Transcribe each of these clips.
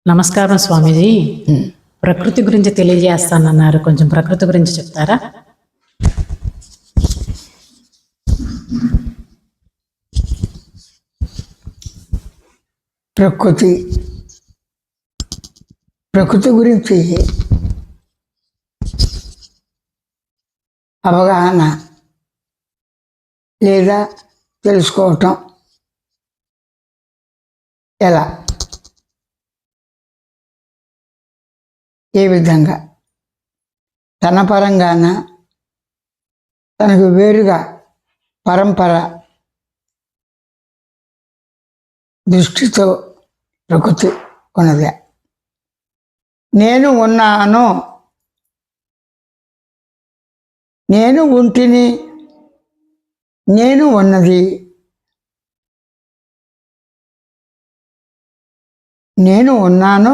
నమస్కారం స్వామీజీ. ప్రకృతి గురించి తెలియజేస్తానన్నారు, కొంచెం ప్రకృతి గురించి చెప్తారా? ప్రకృతి ప్రకృతి గురించి అవగాహన లేదా తెలుసుకోవటం ఎలా, ఏ విధంగా తన పరంగాన తనకు వేరుగా పరంపర దృష్టితో ప్రకృతి ఉన్నది. నేను ఉన్నాను, నేను ఉంటిని, నేను ఉన్నది, నేను ఉన్నాను,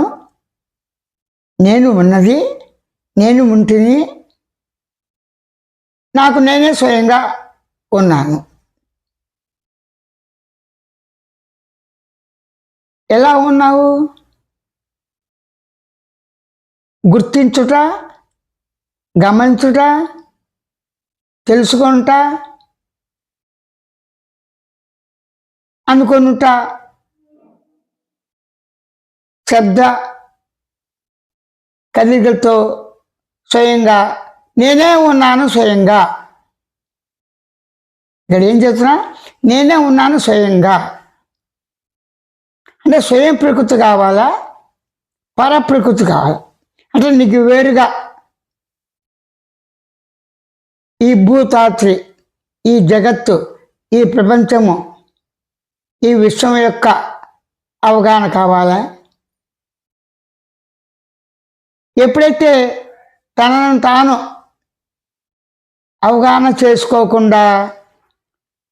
నేను ఉన్నది, నేను ఉంటిని, నాకు నేనే స్వయంగా ఉన్నాను. ఎలా ఉన్నావు? గుర్తించుట, గమనించుట, తెలుసుకొనుట, అనుకొనుట, శబ్ద కదలికలతో స్వయంగా నేనే ఉన్నాను స్వయంగా. ఇక్కడ ఏం చేస్తున్నా? నేనే ఉన్నాను స్వయంగా. అంటే స్వయం ప్రకృతి కావాలా, పరప్రకృతి కావాలా? అంటే నీకు వేరుగా ఈ భూతాత్రి, ఈ జగత్తు, ఈ ప్రపంచము, ఈ విశ్వం యొక్క అవగాహన కావాలా? ఎప్పుడైతే తనను తాను అవగాహన చేసుకోకుండా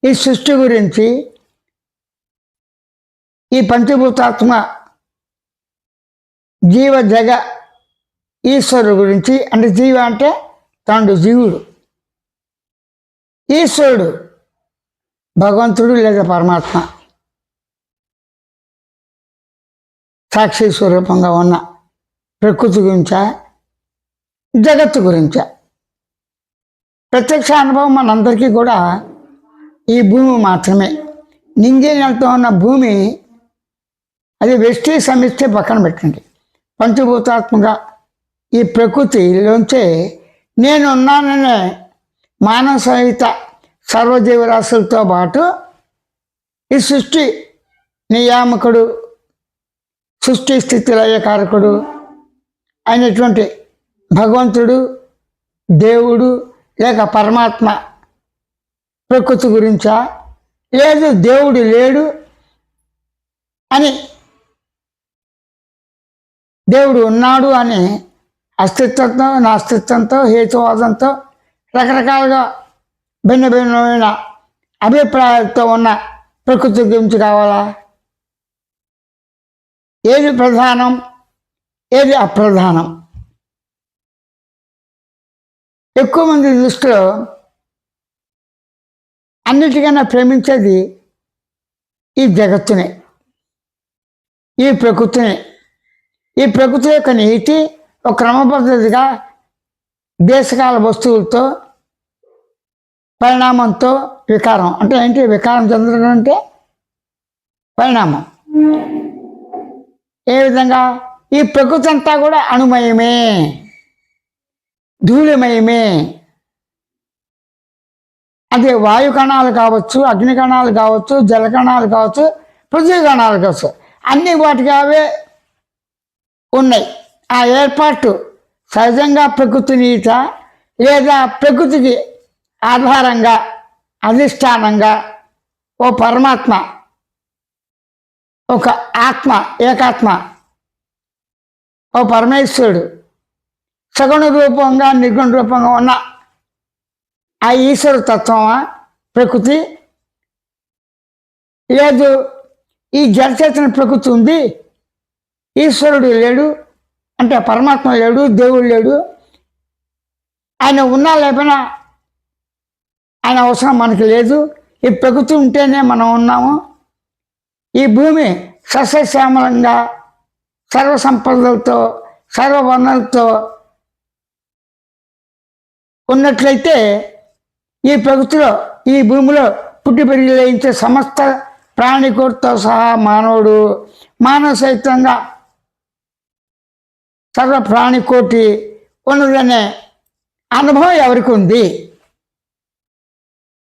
ఈ సృష్టి గురించి, ఈ పంచభూతాత్మ జీవ జగ ఈశ్వరుడు గురించి, అంటే జీవ అంటే తండ్రి జీవుడు, ఈశ్వరుడు భగవంతుడు లేదా పరమాత్మ సాక్షి స్వరూపంగా ఉన్న ప్రకృతి గురించా, జగత్తు గురించా? ప్రత్యక్ష అనుభవం మనందరికీ కూడా ఈ భూమి మాత్రమే. నింగినంతో ఉన్న భూమి అది వ్యష్టి సమిష్టి పక్కన పెట్టండి. పంచభూతాత్మక ఈ ప్రకృతిలోంచే నేనున్నాననే మానవ సహిత సర్వజీవరాశులతో పాటు ఈ సృష్టి నియామకుడు, సృష్టి స్థితి లయకారకుడు అయినటువంటి భగవంతుడు, దేవుడు లేక పరమాత్మ ప్రకృతి గురించా, లేదు దేవుడు లేడు అని, దేవుడు ఉన్నాడు అని అస్తిత్వంతో నాస్తిత్వంతో హేతువాదంతో రకరకాలుగా భిన్న భిన్నమైన అభిప్రాయాలతో ఉన్న ప్రకృతి గురించి కావాలా? ఏది ప్రధానం, ఏది అప్రధానం? ఎక్కువ మంది దృష్టిలో అన్నిటికన్నా ప్రేమించేది ఈ జగత్తునే, ఈ ప్రకృతిని. ఈ ప్రకృతి యొక్క నీతి ఒక క్రమపద్ధతిగా దేశకాల వస్తువులతో పరిణామంతో వికారం. అంటే ఏంటి వికారం చెందడం? అంటే పరిణామం. ఏ విధంగా? ఈ ప్రకృతి అంతా కూడా అణుమయమే, ధూళిమయమే. అదే వాయు కణాలు కావచ్చు, అగ్ని కణాలు కావచ్చు, జల కణాలు కావచ్చు, పృథ్వీ కణాలు కావచ్చు, అన్ని వాటికి అవే ఉన్నాయి. ఆ ఏర్పాటు సహజంగా ప్రకృతి నీత, లేదా ప్రకృతికి ఆధారంగా అధిష్టానంగా ఓ పరమాత్మ, ఒక ఆత్మ, ఏకాత్మ, ఓ పరమేశ్వరుడు సగుణ రూపంగా నిర్గుణ రూపంగా ఉన్న ఆ ఈశ్వర తత్వమా ప్రకృతి? లేదు ఈ జడచేతన ప్రకృతి ఉంది, ఈశ్వరుడు లేడు అంటే పరమాత్మ లేడు, దేవుడు లేడు, ఆయన ఉన్నా లేకపోయినా ఆయన అవసరం మనకి లేదు, ఈ ప్రకృతి ఉంటేనే మనం ఉన్నాము, ఈ భూమి సస్యశ్యామలంగా సర్వ సంపదలతో సర్వ వనరులతో ఉన్నట్లయితే ఈ ప్రకృతిలో ఈ భూమిలో పుట్టి పెరిగి లయించే సమస్త ప్రాణికోటితో సహా మానవుడు మానవ సహితంగా సర్వ ప్రాణికోటి ఉన్నదనే అనుభవం ఎవరికి ఉంది?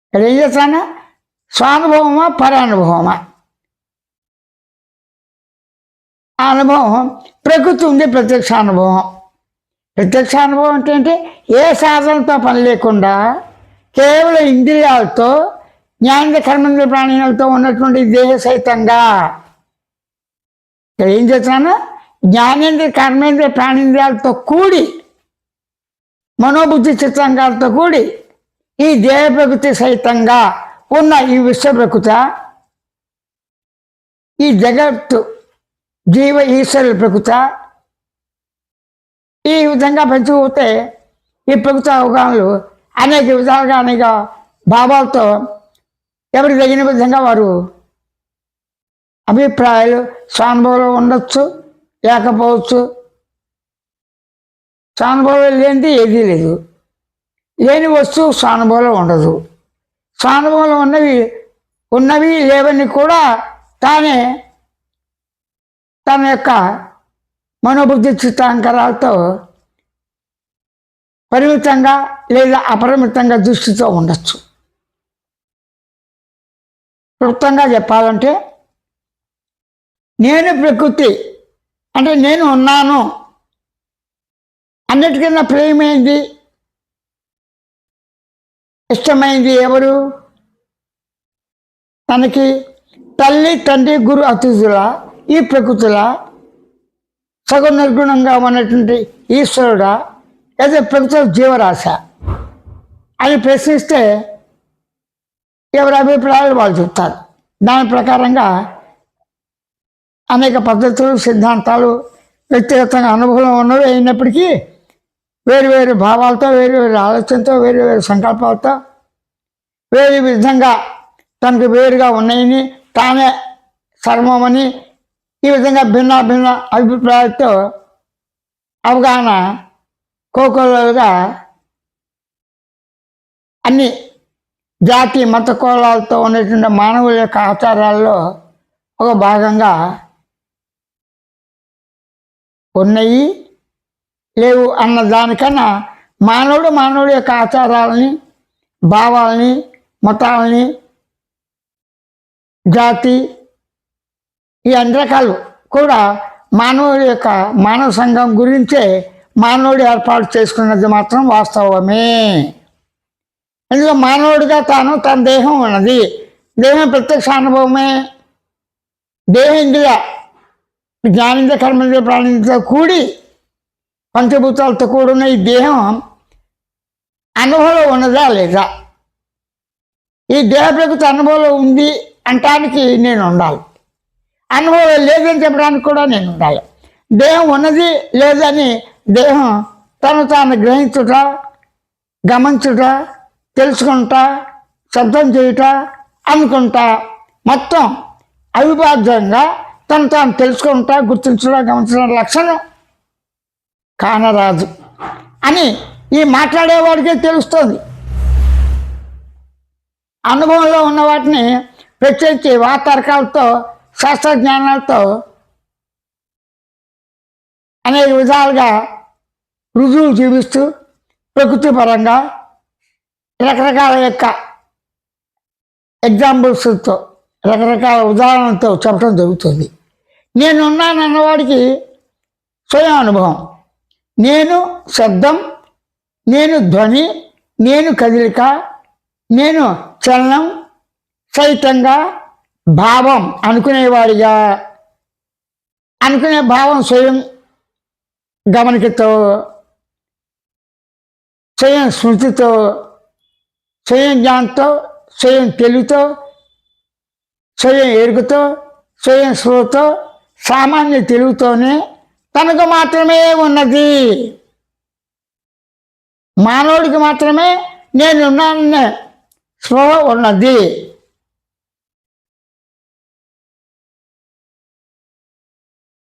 ఇక్కడ ఏం చేస్తానా? స్వానుభవమా పరానుభవమా? ఆ అనుభవం ప్రకృతి ఉంది, ప్రత్యక్ష అనుభవం. ప్రత్యక్ష అనుభవం అంటే ఏ సాధనతో పని లేకుండా కేవలం ఇంద్రియాలతో జ్ఞానేంద్ర కర్మేంద్ర ప్రాణాలతో ఉన్నటువంటి దేహ సహితంగా ఇక్కడ ఏం చేస్తున్నాను? జ్ఞానేంద్ర కర్మేంద్ర ప్రాణేంద్రియాలతో కూడి మనోబుద్ధి చిత్తాంగాలతో కూడి ఈ దేహ ప్రకృతి సహితంగా ఉన్న ఈ విశ్వ ప్రకృతి, ఈ జగత్తు జీవ ఈశ్వరుల ప్రకృతి, ఈ విధంగా పెంచుకుంటే ఈ ప్రకృతి అవగాహనలు అనేక విధాలుగా అనేక భావాలతో ఎవరికి తగిన విధంగా వారు అభిప్రాయాలు స్వానుభవంలో ఉండొచ్చు, లేకపోవచ్చు. స్వానుభవం లేనిది ఏదీ లేదు. లేని వస్తువు స్వానుభవంలో ఉండదు. స్వానుభవంలో ఉన్నవి లేవని కూడా తానే తన యొక్క మనోబుద్ధి చిత్తాంకరాలతో పరిమితంగా లేదా అపరిమితంగా దృష్టితో ఉండొచ్చు. క్లుప్తంగా చెప్పాలంటే నేను ప్రకృతి అంటే నేను ఉన్నాను అన్నిటికన్నా ప్రియమైంది ఇష్టమైంది ఎవరు? తనకి తల్లి తండ్రి గురు అతిథుల ఈ ప్రకృతుల సగుణ నిర్గుణంగా ఉన్నటువంటి ఈశ్వరుడా లేదా ప్రకృతి జీవరాశ అని ప్రశ్నిస్తే ఎవరి అభిప్రాయాలు వాళ్ళు చెప్తారు. దాని ప్రకారంగా అనేక పద్ధతులు సిద్ధాంతాలు వ్యక్తిగతంగా అనుభవం ఉన్నవి అయినప్పటికీ వేరు వేరు భావాలతో వేరు వేరు ఆలోచనతో వేరు వేరు సంకల్పాలతో వేరు విధంగా తనకు వేరుగా ఉన్నాయని తానే సర్వమని ఈ విధంగా భిన్న భిన్న అభిప్రాయాలతో అవగాహన కోకోలుగా అన్ని జాతి మత కోలాలతో ఉన్నటువంటి మానవుల యొక్క ఆచారాల్లో ఒక భాగంగా ఉన్నాయి లేవు అన్న దానికన్నా మానవుడు యొక్క ఆచారాలని భావాలని మతాలని జాతి ఈ అన్ని రకాలు కూడా మానవుడి యొక్క మానవ సంఘం గురించే మానవుడు ఏర్పాటు చేసుకున్నది మాత్రం వాస్తవమే. ఎందుకంటే మానవుడిగా తన దేహం ఉన్నది. దేహం ప్రత్యక్ష అనుభవమే. దేహేంద్రియ జ్ఞానేంద్రియ కర్మేంద్రియ ప్రాణేంద్రియ కూడి పంచభూతాలతో కూడిన ఈ దేహం అనుభవంలో ఉన్నదా లేదా? ఈ దేహ ప్రకృతి అనుభవంలో ఉంది అంటానికి నేను ఉండాలి. అనుభవం లేదని చెప్పడానికి కూడా నేను ఉండాలి. దేహం ఉన్నది లేదని దేహం తను తాను గ్రహించుట, గమనించుట, తెలుసుకుంటా, శబ్దం చేయుట, అనుకుంటా మొత్తం అవిభాజ్యంగా తను తాను తెలుసుకుంటా, గుర్తించడం, గమనించడం లక్షణం కానరాదు అని ఈ మాట్లాడేవాడికే తెలుస్తుంది. అనుభవంలో ఉన్న వాటిని ప్రత్యేకించి వాతార్కాలతో శాస్త్రజ్ఞానాలతో అనేక విధాలుగా రుజువులు చూపిస్తూ ప్రకృతి పరంగా రకరకాల యొక్క ఎగ్జాంపుల్స్తో రకరకాల ఉదాహరణలతో చెప్పడం జరుగుతుంది. నేనున్నాను అన్నవాడికి స్వయం అనుభవం. నేను శబ్దం, నేను ధ్వని, నేను కదలిక, నేను చలనం సహితంగా భావం అనుకునేవాడిగా అనుకునే భావం స్వయం గమనికతో, స్వయం స్మృతితో, స్వయం జ్ఞానంతో, స్వయం తెలివితో, స్వయం ఎరుగుతో, స్వయం స్పృహతో, సామాన్య తెలివితోనే తనకు మాత్రమే ఉన్నది. మానవుడికి మాత్రమే నేనున్నాననే స్పృహ ఉన్నది.